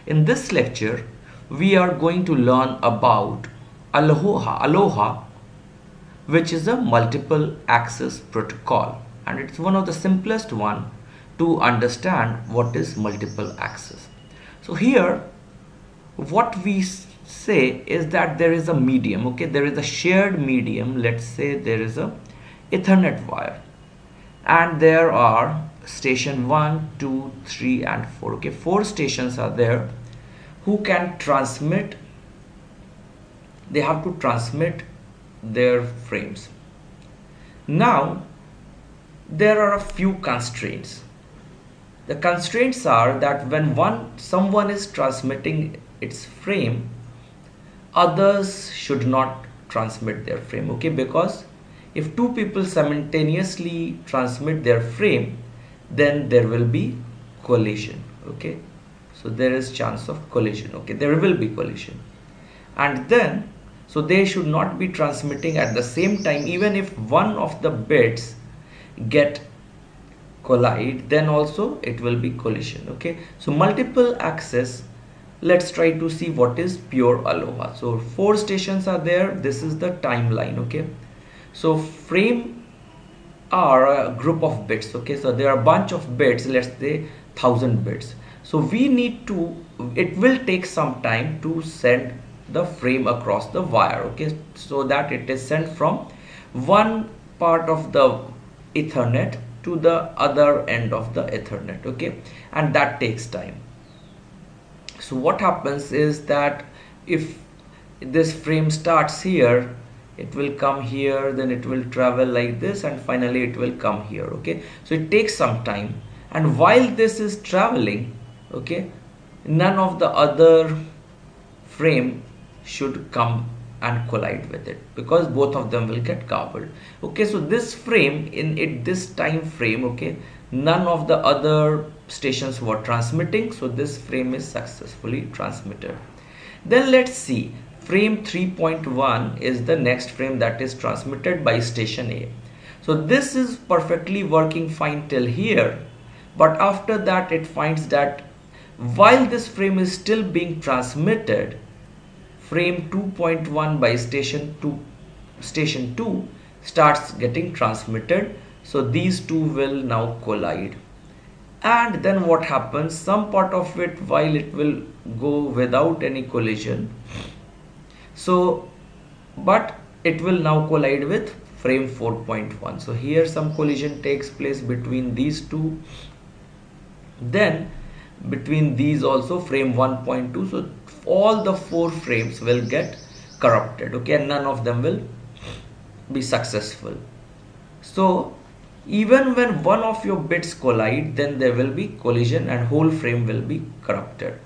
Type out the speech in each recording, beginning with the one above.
In this lecture, we are going to learn about Aloha, which is a multiple access protocol, and it's one of the simplest one to understand what is multiple access. So here, what we say is that there is a medium, okay, there is a shared medium. Let's say there is a Ethernet wire, and there are station 1, 2, 3 and 4. Okay, 4 stations are there who can transmit. They have to transmit their frames. Now there are a few constraints. The constraints are that when someone is transmitting its frame, others should not transmit their frame, okay, because if two people simultaneously transmit their frame, then there will be collision, okay. So there is chance of collision, okay, there will be collision. And then, so they should not be transmitting at the same time. Even if one of the bits get collide, then also it will be collision, okay. So multiple access, let's try to see what is pure Aloha. So 4 stations are there. This is the timeline, okay. So frame are a group of bits, okay. So there are a bunch of bits, let's say 1000 bits. So we need to, it will take some time to send the frame across the wire, okay, so that it is sent from one part of the Ethernet to the other end of the Ethernet, okay, and that takes time. So what happens is that if this frame starts here, it will come here, then it will travel like this, and finally it will come here, okay. So it takes some time, and while this is traveling, okay, none of the other frame should come and collide with it, because both of them will get garbled, okay. So this frame, in this time frame, okay, none of the other stations were transmitting, so this frame is successfully transmitted. Then let's see, frame 3.1 is the next frame that is transmitted by station A. So this is perfectly working fine till here, but after that it finds that while this frame is still being transmitted, frame 2.1 by station 2 starts getting transmitted. So these two will now collide, and then what happens, some part of it, while it will go without any collision, so but it will now collide with frame 4.1. so here some collision takes place between these two, then between these also frame 1.2. so all the 4 frames will get corrupted, okay, and none of them will be successful. So even when one of your bits collide, then there will be collision and whole frame will be corrupted.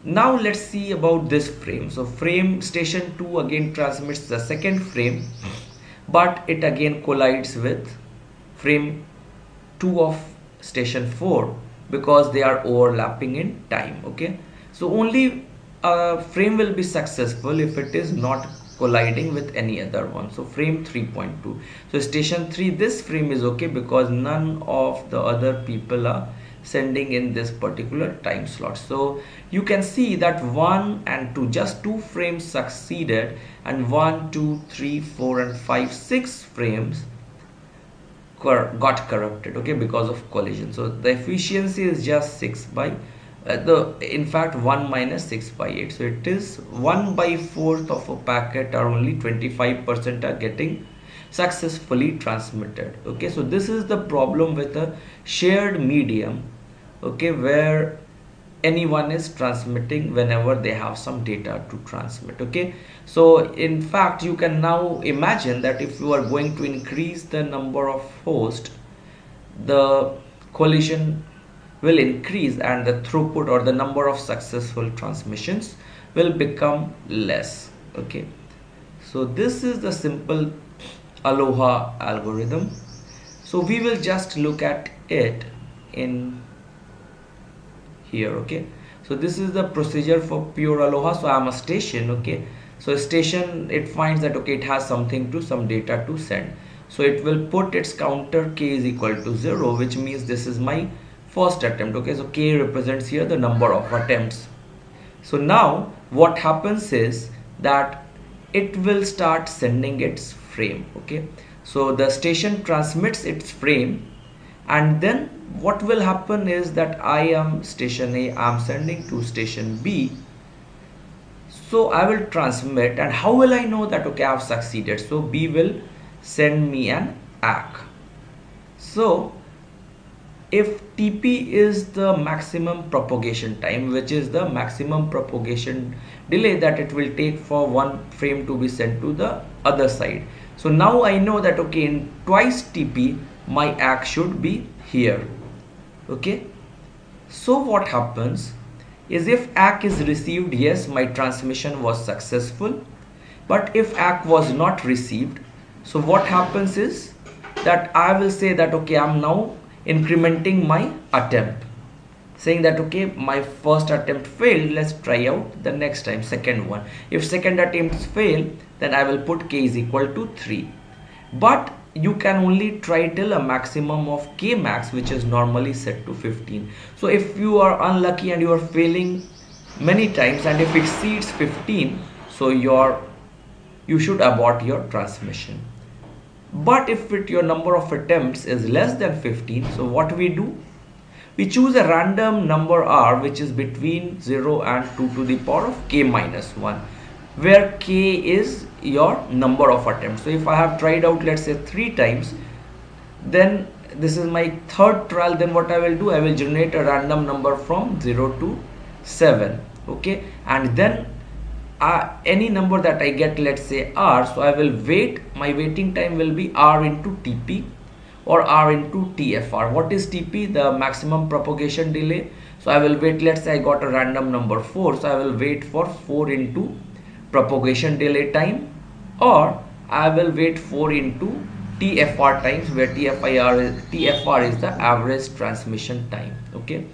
Now let's see about this frame. So frame station 2 again transmits the second frame, but it again collides with frame 2 of station 4 because they are overlapping in time, okay. So only a frame will be successful if it is not colliding with any other one. So frame 3.2. so station 3, this frame is okay because none of the other people are sending in this particular time slot. So you can see that 1 and 2, just 2 frames succeeded, and 1, 2, 3, 4 and 5, 6 frames got corrupted, okay, because of collision. So the efficiency is just 6 by in fact 1 minus 6 by 8. So it is 1 by 4th of a packet, or only 25% are getting successfully transmitted, okay. So this is the problem with a shared medium, okay, where anyone is transmitting whenever they have some data to transmit, okay. So in fact you can now imagine that if you are going to increase the number of hosts, the collision will increase and the throughput or the number of successful transmissions will become less, okay. So this is the simple Aloha algorithm. So we will just look at it in here, okay. So this is the procedure for pure Aloha. So I am a station, okay. So station, it finds that okay, it has some data to send. So it will put its counter k is equal to 0, which means this is my first attempt. Okay, so k represents here the number of attempts. So now what happens is that it will start sending its frame. Okay, so the station transmits its frame, and then what will happen is that I am station A, I am sending to station B. So I will transmit, and how will I know that okay I have succeeded? So B will send me an ACK. So if TP is the maximum propagation time, which is the maximum propagation delay that it will take for one frame to be sent to the other side. So now I know that okay, in twice TP my ACK should be here. Okay, so what happens is if ACK is received, yes, my transmission was successful. But if ACK was not received, so what happens is that I will say that okay, I'm now incrementing my attempt, saying that okay, my first attempt failed, let's try out the next time, second one. If second attempts fail, then I will put k is equal to 3. But you can only try till a maximum of k max, which is normally set to 15. So if you are unlucky and you are failing many times, and if it exceeds 15, so you should abort your transmission. But if your number of attempts is less than 15, so what we do? We choose a random number r, which is between 0 and 2 to the power of k minus 1, where k is your number of attempts. So if I have tried out, let's say 3 times, then this is my third trial, then what I will do? I will generate a random number from 0 to 7. Okay, and then any number that I get, let's say r, so I will wait, my waiting time will be r into TP or r into TFR. What is TP? The maximum propagation delay. So I will wait, let's say I got a random number 4, so I will wait for 4 into propagation delay time, or I will wait 4 into TFR times, where TFR is the average transmission time. Okay,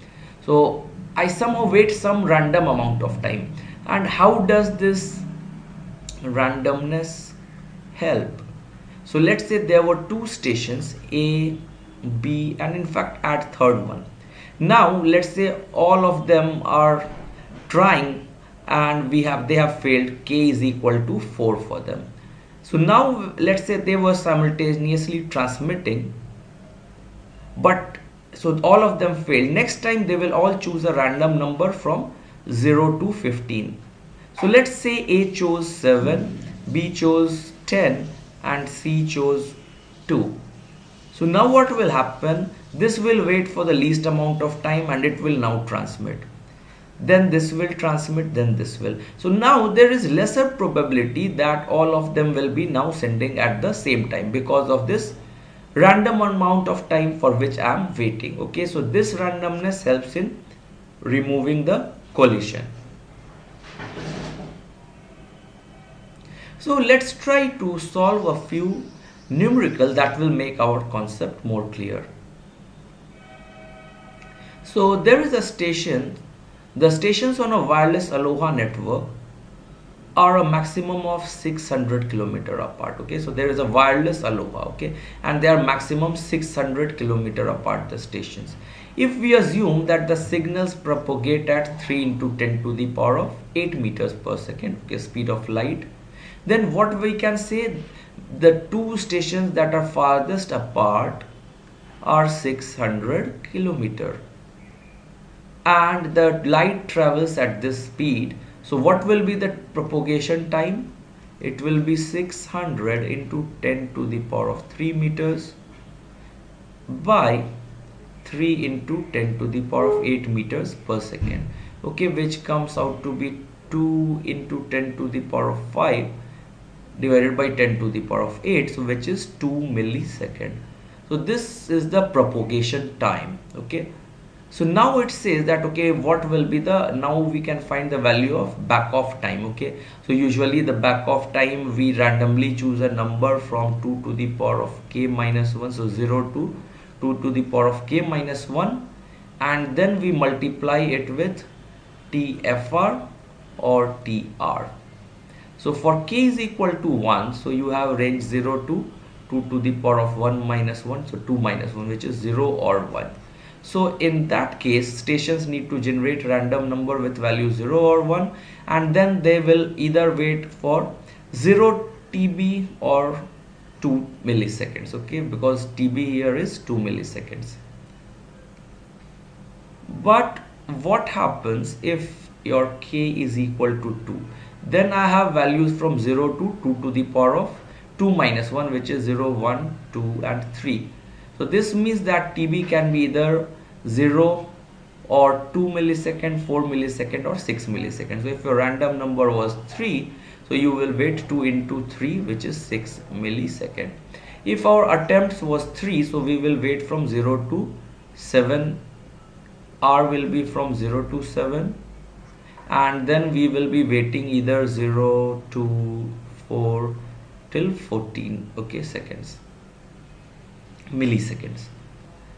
so I somehow wait some random amount of time. And how does this randomness help? So let's say there were 2 stations, A, B, and in fact add third one. Now let's say all of them are trying, and they have failed. K is equal to 4 for them. So now let's say they were simultaneously transmitting, but so all of them failed. Next time they will all choose a random number from 0 to 15. So let's say A chose 7, B chose 10, and C chose 2. So now what will happen? This will wait for the least amount of time, and it will now transmit. Then this will transmit, then this will. So now there is lesser probability that all of them will be now sending at the same time, because of this random amount of time for which I am waiting. Okay, so this randomness helps in removing the collision. So let's try to solve a few numerical that will make our concept more clear. So there is a station. The stations on a wireless Aloha network are a maximum of 600 kilometer apart. Okay, so there is a wireless Aloha, okay, and they are maximum 600 kilometer apart, the stations. If we assume that the signals propagate at 3 into 10 to the power of 8 meters per second, okay, speed of light, then what we can say, the 2 stations that are farthest apart are 600 kilometer, and the light travels at this speed. So what will be the propagation time? It will be 600 into 10 to the power of 3 meters by 3 into 10 to the power of 8 meters per second, okay, which comes out to be 2 into 10 to the power of 5 divided by 10 to the power of 8, so which is 2 millisecond. So this is the propagation time. Okay, so now it says that okay, what will be the, now we can find the value of back off time. Okay, so usually the back off time, we randomly choose a number from 2 to the power of k minus 1, so 0 to 2 to the power of k minus 1, and then we multiply it with TFR or TR. So for k is equal to 1, so you have range 0 to 2 to the power of 1 minus 1, so 2 minus 1, which is 0 or 1. So in that case, stations need to generate random number with value 0 or 1, and then they will either wait for 0 TB or 2 milliseconds, okay, because TB here is 2 milliseconds. But what happens if your k is equal to 2? Then I have values from 0 to 2 to the power of 2 minus 1, which is 0, 1, 2 and 3. So this means that TB can be either 0 or 2 millisecond, 4 millisecond or 6 milliseconds. So if your random number was 3, so you will wait 2 into 3, which is 6 millisecond. If our attempts was 3, so we will wait from 0 to 7. R will be from 0 to 7, and then we will be waiting either 0 to 4 till 14, okay, seconds, milliseconds.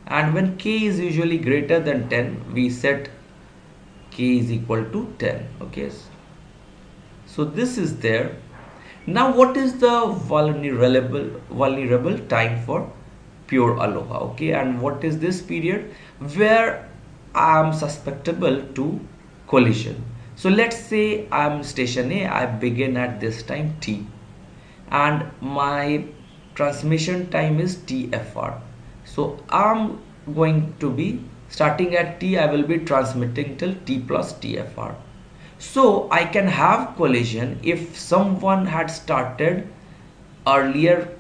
And when k is usually greater than 10, we set k is equal to 10, okay. So this is there. Now what is the vulnerable time for pure Aloha, okay, and what is this period where I am susceptible to collision? So let's say I am station A, I begin at this time t, and my transmission time is TFR. So I'm going to be starting at t, I will be transmitting till t plus TFR. So I can have collision if someone had started earlier,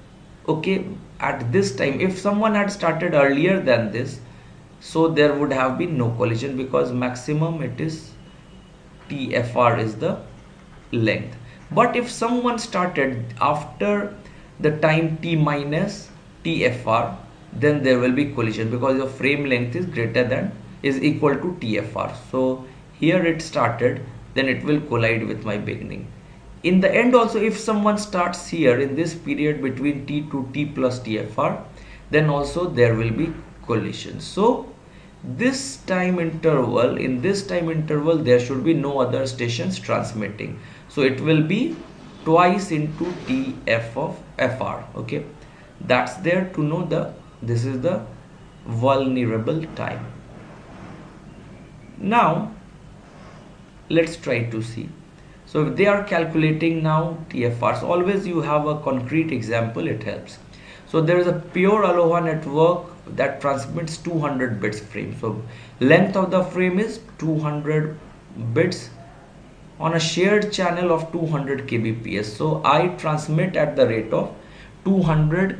okay, at this time. If someone had started earlier than this, so there would have been no collision, because maximum it is TFR is the length. But if someone started after the time t minus TFR, then there will be collision, because the frame length is greater than is equal to TFR. So here it started, then it will collide with my beginning. In the end also, if someone starts here in this period between t to t plus TFR, then also there will be collision. So this time interval, in this time interval, there should be no other stations transmitting. So it will be twice into TF of FR, okay. That's there to know this is the vulnerable time. Now let's try to see. So if they are calculating now TFR, so always you have a concrete example, it helps. So there is a pure Aloha network that transmits 200 bits frame. So length of the frame is 200 bits on a shared channel of 200 kbps. So I transmit at the rate of 200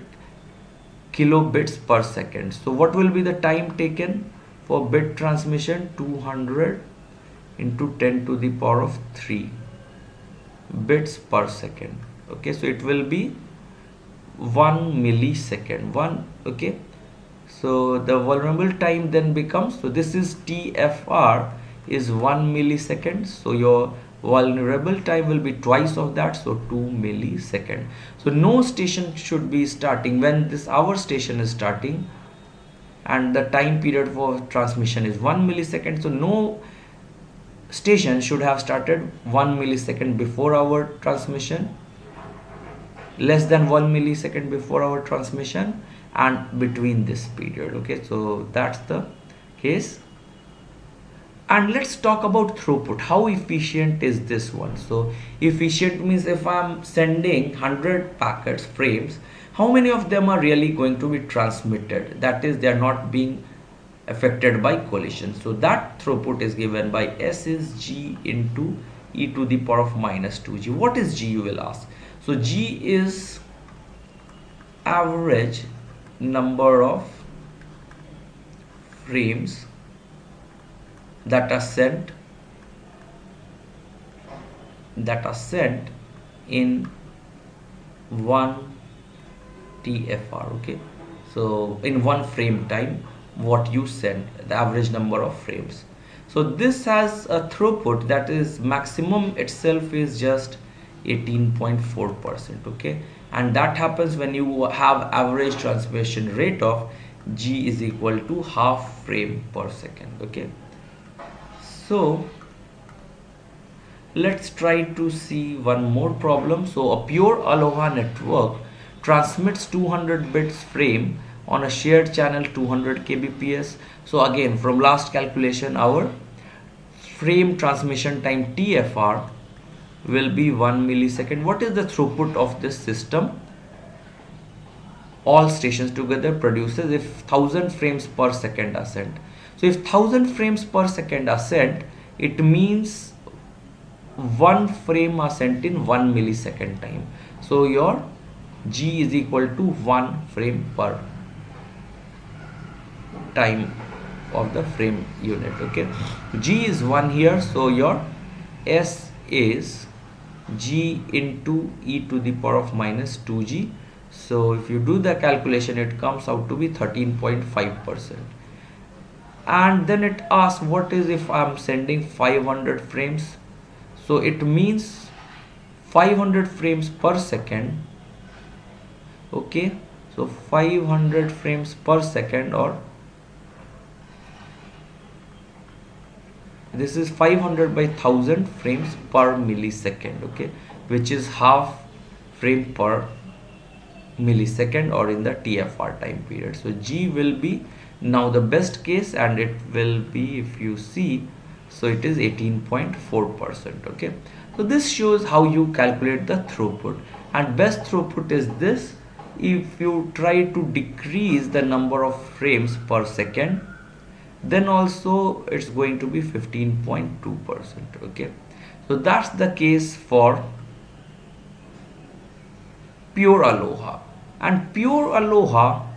kilobits per second. So what will be the time taken for bit transmission? 200 into 10 to the power of 3 bits per second, okay. So it will be 1 millisecond, okay. So the vulnerable time then becomes, so this is TFR is 1 millisecond, so your vulnerable time will be twice of that, so 2 millisecond. So no station should be starting when this our station is starting, and the time period for transmission is 1 millisecond. So no station should have started 1 millisecond before our transmission, less than 1 millisecond before our transmission, and between this period, okay. So that's the case. And let's talk about throughput. How efficient is this one? So efficient means if I'm sending 100 packets, frames, how many of them are really going to be transmitted? That is, they are not being affected by collision. So that throughput is given by S is G into e to the power of minus 2g. What is G, you will ask? So G is average number of frames that are sent in 1 TFR, okay. So in 1 frame time, what you send, the average number of frames. So this has a throughput that is maximum itself is just 18.4%, okay, and that happens when you have average transmission rate of G is equal to half frame per second, okay. So let's try to see one more problem. So a pure Aloha network transmits 200 bits frame on a shared channel 200 kbps. So again, from last calculation, our frame transmission time TFR will be 1 millisecond. What is the throughput of this system? All stations together produces if 1000 frames per second are sent. So if 1000 frames per second are sent, it means one frame are sent in 1 millisecond time. So your G is equal to 1 frame per time of the frame unit. Okay, G is 1 here, so your S is G into e to the power of minus 2G. So if you do the calculation, it comes out to be 13.5%. And then it asks what is if I am sending 500 frames. So it means 500 frames per second. Okay, so 500 frames per second, or this is 500 by 1000 frames per millisecond. Okay, which is half frame per millisecond, or in the TFR time period. So G will be now the best case, and it will be, if you see, so it is 18.4%. okay, so this shows how you calculate the throughput, and best throughput is this. If you try to decrease the number of frames per second, then also it's going to be 15.2%. okay, so that's the case for pure Aloha. And pure Aloha,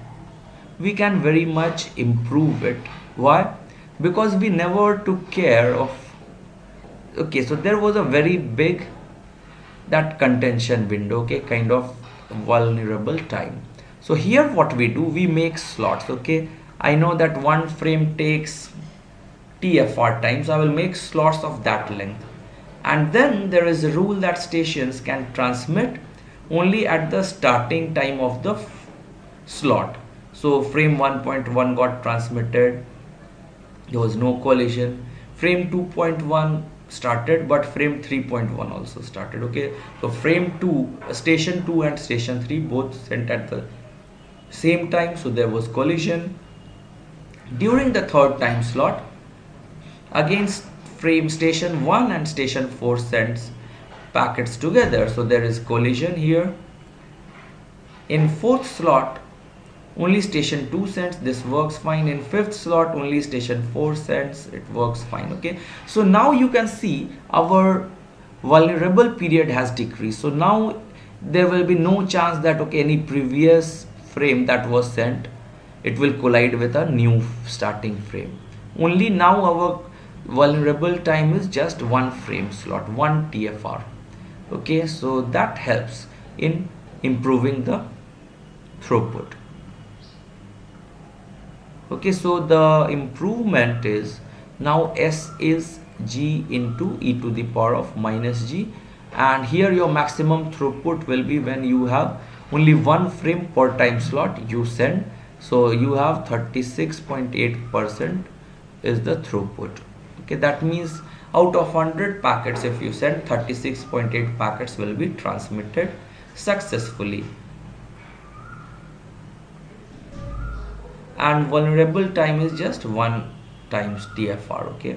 we can very much improve it. Why? Because we never took care of, okay, so there was a very big that contention window, okay, kind of vulnerable time. So here what we do, we make slots. Okay, I know that one frame takes TFR time, so I will make slots of that length. And then there is a rule that stations can transmit only at the starting time of the slot. So frame 1.1 got transmitted, there was no collision. Frame 2.1 started, but frame 3.1 also started. Okay, so frame 2, station 2 and station 3 both sent at the same time, so there was collision. During the third time slot, against frame station 1 and station 4 sends packets together, so there is collision here. In fourth slot, only station 2 sends, this works fine. In fifth slot, only station 4 sends, it works fine. Okay, so now you can see our vulnerable period has decreased. So now there will be no chance that, okay, any previous frame that was sent, it will collide with a new starting frame. Only now our vulnerable time is just one frame slot, one TFR. Okay, so that helps in improving the throughput. Okay, so the improvement is now S is G into e to the power of minus G, and here your maximum throughput will be when you have only one frame per time slot you send. So you have 36.8% is the throughput. Okay, that means out of 100 packets, if you send, 36.8 packets will be transmitted successfully. And vulnerable time is just 1 times TFR. Okay.